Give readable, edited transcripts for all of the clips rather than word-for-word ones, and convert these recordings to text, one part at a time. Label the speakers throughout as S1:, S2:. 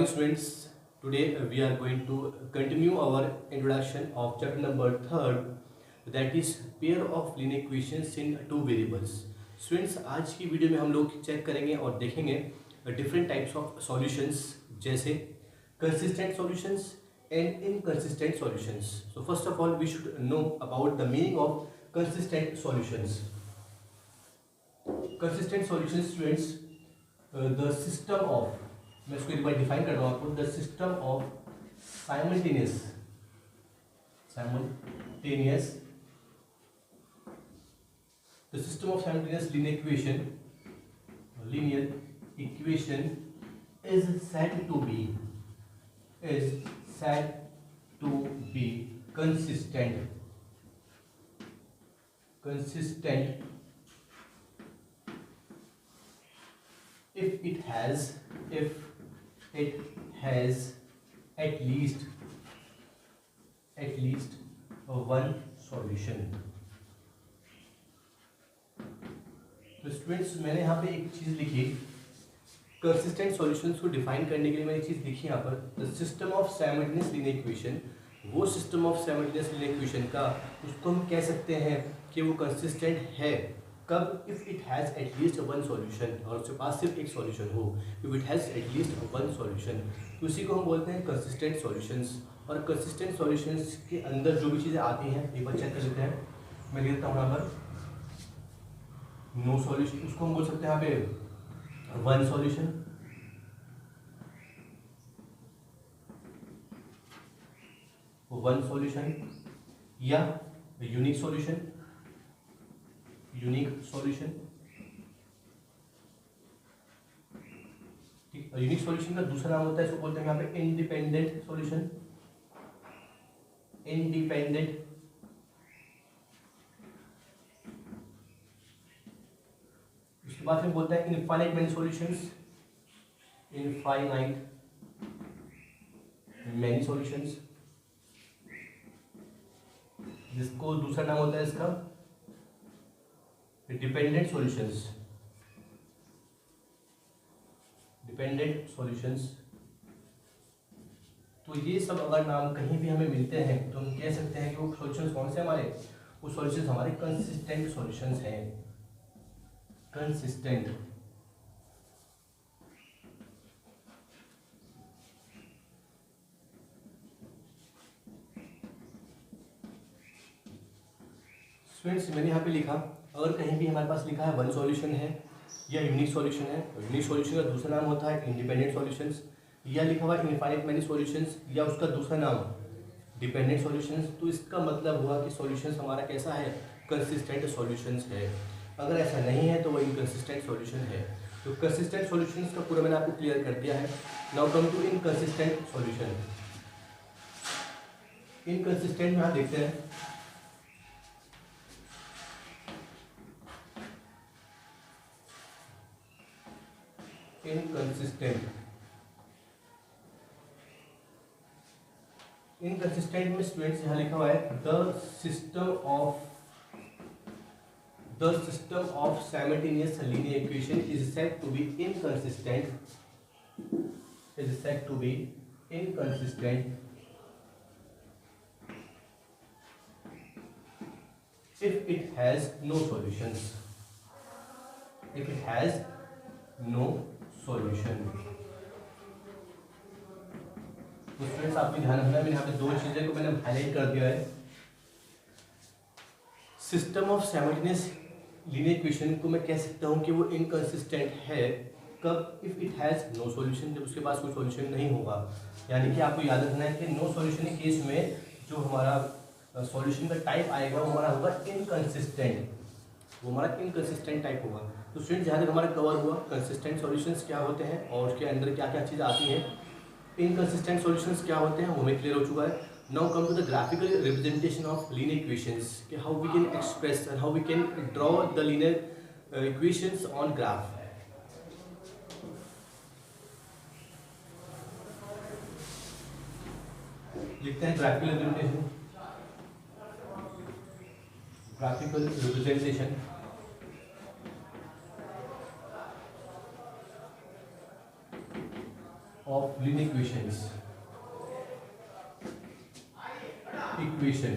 S1: morning students. Today we are going to continue our introduction of chapter number 3rd, that is pair of linear equations in two variables. Students, आज की video में हम लोग check करेंगे और देखेंगे different types of solutions जैसे consistent solutions and inconsistent solutions. So first of all we should know about the meaning of consistent solutions. Consistent solutions students, the system of, मैं इसको एक बार डिफाइन कर रहा हूँ आपको, the system of simultaneous the system of simultaneous linear equation is said to be consistent if it has at least one solution. तो students, मैंने यहाँ पे एक चीज लिखी, कंसिस्टेंट सॉल्यूशंस को डिफाइन करने के लिए मैंने एक चीज लिखी यहाँ पर, the system of simultaneous linear equation. वो system of simultaneous linear equation का, उसको हम कह सकते हैं कि वो कंसिस्टेंट है कब, if it has at least one solution, और उसके पास सिर्फ एक सॉल्यूशन हो. If it has at least one solution, तो उसी को हम बोलते हैं कंसिस्टेंट सॉल्यूशंस. और कंसिस्टेंट सॉल्यूशंस के अंदर जो भी चीज़ें आती हैं एक बार चेक कर लेते हैं. मैं लिख देता हूँ यहाँ पर नो सॉल्यूशन, उसको हम बोल सकते हैं यहाँ पे वन सॉल्यूशन, या यूनिक सॉल्यूशन. ठीक, यूनिक सॉल्यूशन का दूसरा नाम होता है, इसको बोलते हैं यहाँ पे इंडिपेंडेंट सॉल्यूशन. उसके बाद फिर बोलते हैं इनफाइनाइट मैनी सॉल्यूशंस. जिसको दूसरा नाम होता है इसका डिपेंडेंट सॉल्यूशंस. तो ये सब अगर नाम कहीं भी हमें मिलते हैं तो हम कह सकते हैं कि वो सॉल्यूशंस कौन से हमारे, वो सॉल्यूशंस हमारे कंसिस्टेंट सॉल्यूशंस हैं. कंसिस्टेंट. स्टूडेंट्स, मैंने यहाँ पे लिखा, अगर कहीं भी हमारे पास लिखा है वन सॉल्यूशन है या यूनिक सॉल्यूशन है, यूनिक सॉल्यूशन का दूसरा नाम होता है इंडिपेंडेंट सॉल्यूशंस, या लिखा हुआ इनफाइनाइट मैनी सॉल्यूशंस, या उसका दूसरा नाम डिपेंडेंट सॉल्यूशंस, तो इसका मतलब हुआ कि सॉल्यूशंस हमारा कैसा है, कंसिस्टेंट सॉल्यूशंस है. अगर ऐसा नहीं है तो वो इनकंसिस्टेंट सॉल्यूशन है. तो कंसिस्टेंट सॉल्यूशंस का पूरा मैंने आपको क्लियर कर दिया है. Now come to inconsistent solution. Inconsistent में आप देखते हैं, इनकंसिस्टेंट में स्टूडेंट्स यहाँ लिखा हुआ है the system of simultaneous linear equation is said to be inconsistent if it has no solution. तो फ्रेंड्स, आपको ध्यान रखना है, मैंने यहाँ पे दो चीजें को मैंने हाईलाइट कर दिया है. System of simultaneous linear equation को मैं कह सकता हूँ कि वो इनकंसिस्टेंट है कब, if it has no solution, जब उसके पास कोई सॉल्यूशन नहीं होगा. यानी कि आपको याद रखना है कि नो सॉल्यूशन के केस में जो हमारा सॉल्यूशन का टाइप आएगा वो हमारा होगा इनकंसिस्टेंट. टाइप होगा. तो स्टूडेंट, जहाँ तक हमारा कवर हुआ कंसिस्टेंट सॉल्यूशंस क्या होते हैं और उसके अंदर क्या क्या चीज़ आती हैं, इनकंसिस्टेंट सॉल्यूशंस क्या होते हैं, वो हमें क्लियर हो चुका है. Now come to the graphical representation of linear equations, कि how we can express and how we can draw the linear equations on graph. लिखते हैं graphical representation of of linear equation.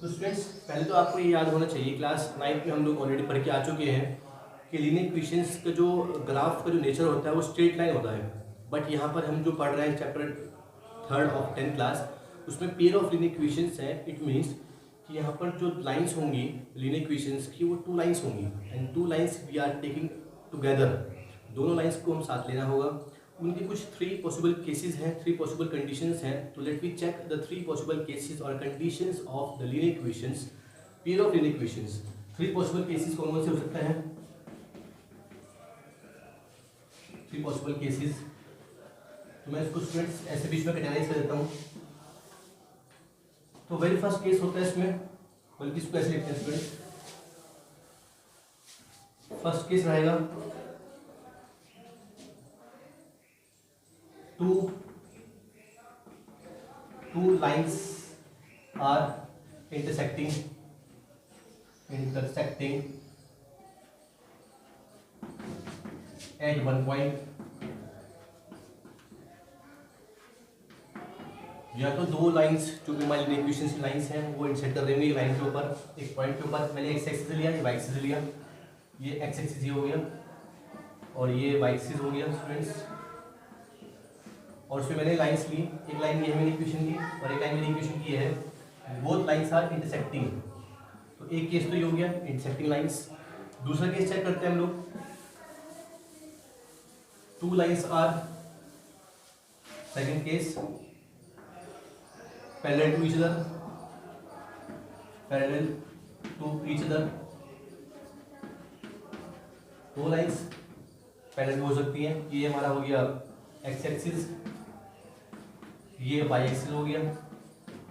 S1: तो स्टूडेंट्स पहले तो आपको ये याद होना चाहिए, क्लास 9 में हम लोग ऑलरेडी पढ़ के आ चुके हैं कि लीनियर इक्वेशंस का जो ग्राफ का जो नेचर होता है वो स्ट्रेट लाइन होता है। बट यहाँ पर हम जो पढ़ रहे हैं chapter 3rd of 10th class, उसमें पेयर ऑफ लीनियर इक्वेशंस है। इट मीन्स कि यहाँ पर जो लाइंस होंगी लीनियर इक्वेशंस की वो 2 लाइंस होंगी and 2 lines we are taking together. दोनों लाइंस को हम साथ लेना होगा। उनके कुछ 3 पॉसिबल केसेस हैं, 3 पॉसिबल कंडीशंस हैं। तो let we check the 3 possible cases और conditions of the linear equations, pair of linear equations. 3 possible cases कौन कौन से हो सकते हैं? 3 पॉसिबल केसेस। तो मैं इसको स्टूडेंट्स ऐसे बीच में कैटेगराइज कर देता हूँ। तो वेरी फर्स्ट केस होता है इसमें, बल्कि इसको ऐसे लिखते हैं स्टूडेंट्स। फर्स्ट केस रहेगा two lines are intersecting at one point। या तो 2 लाइंस जो भी हमारी लीनियर इक्वेशंस की लाइंस हैं वो इंटरसेक्ट कर रही होंगी लाइन के ऊपर, एक पॉइंट के ऊपर। मैंने एक्स एक्सिस लिया, ये वाई एक्सिस लिया, ये एक्स एक्सिस ये हो गया और ये वाई एक्सिस हो गया स्टूडेंट्स। और उसमें मैंने लाइंस ली, एक लाइन ये है मेरी इक्वेशन की और एक लाइन मेरी इक्वेशन की है। Both lines are intersecting. तो एक केस तो ये हो गया इंटरसेक्टिंग लाइंस। दूसरा केस चेक करते हैं हम लोग। 2 lines are, second case, parallel to each other. 2 lines parallel हो सकती हैं। ये हमारा हो गया एक्स एक्सिस, ये वाई एक्सिस हो गया।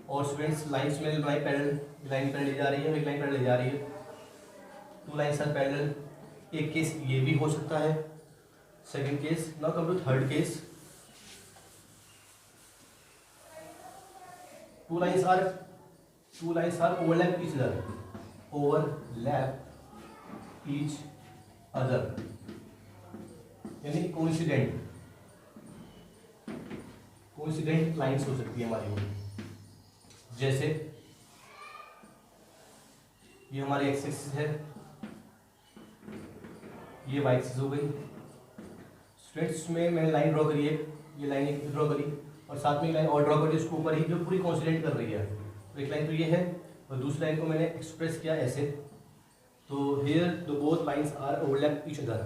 S1: और स्टूडेंट्स लाइंस मैंने बनाई पैरेलल, लाइन पैरेलल जा रही है, एक लाइन पैरेलल जा रही है। 2 लाइंस आर पैरेलल। एक केस ये भी हो सकता है, second case. Now come to third case. 2 lines are overlap each other, यानी कोइंसिडेंट लाइंस हो सकती है हमारी वो। जैसे ये हमारी एक्स एक्सिस है, ये वाई एक्सिस हो गई। स्ट्रेट्स में मैंने लाइन ड्रॉ करी है, ये लाइन एक ड्रॉ करी और साथ में एक लाइन और ड्रॉ करी उसके ऊपर ही, जो पूरी कोइंसिडेंट कर रही है। तो एक लाइन तो ये है और दूसरी लाइन को मैंने एक्सप्रेस किया ऐसे। तो here the both lines are overlap each other.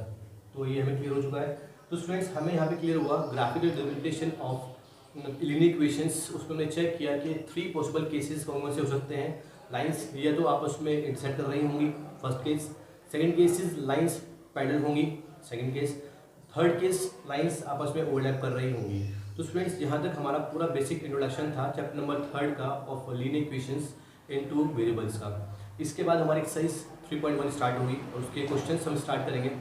S1: तो ये हमें क्लियर हो चुका है। तो स्टूडेंट्स हमें यहाँ पे क्लियर हुआ graphical representation of linear equations. उसमें हमने चेक किया कि 3 पॉसिबल केसेस कौन कौन से हो सकते हैं। लाइंस या तो आपस में इंटरसेक्ट कर रही होंगी, first case. Second cases lines parallel होंगी, second case. Third case lines आपस में ओवरलैप कर रही होंगी। तो स्टूडेंट्स यहाँ तक हमारा पूरा बेसिक इंट्रोडक्शन था चैप्टर नंबर 3 का of linear equations in 2 variables का। इसके बाद हमारी एक्सरसाइज 3.1 स्टार्ट होगी और उसके क्वेश्चंस हम स्टार्ट करेंगे।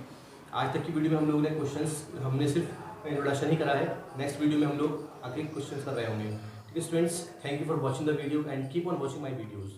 S1: आज तक की वीडियो में हम लोगों ने क्वेश्चंस हमने सिर्फ इंट्रोडक्शन ही करा है। नेक्स्ट वीडियो में हम लोग आगे क्वेश्चंस कर रहे होंगे। ठीक है students, thank you for watching the video and keep on watching my videos.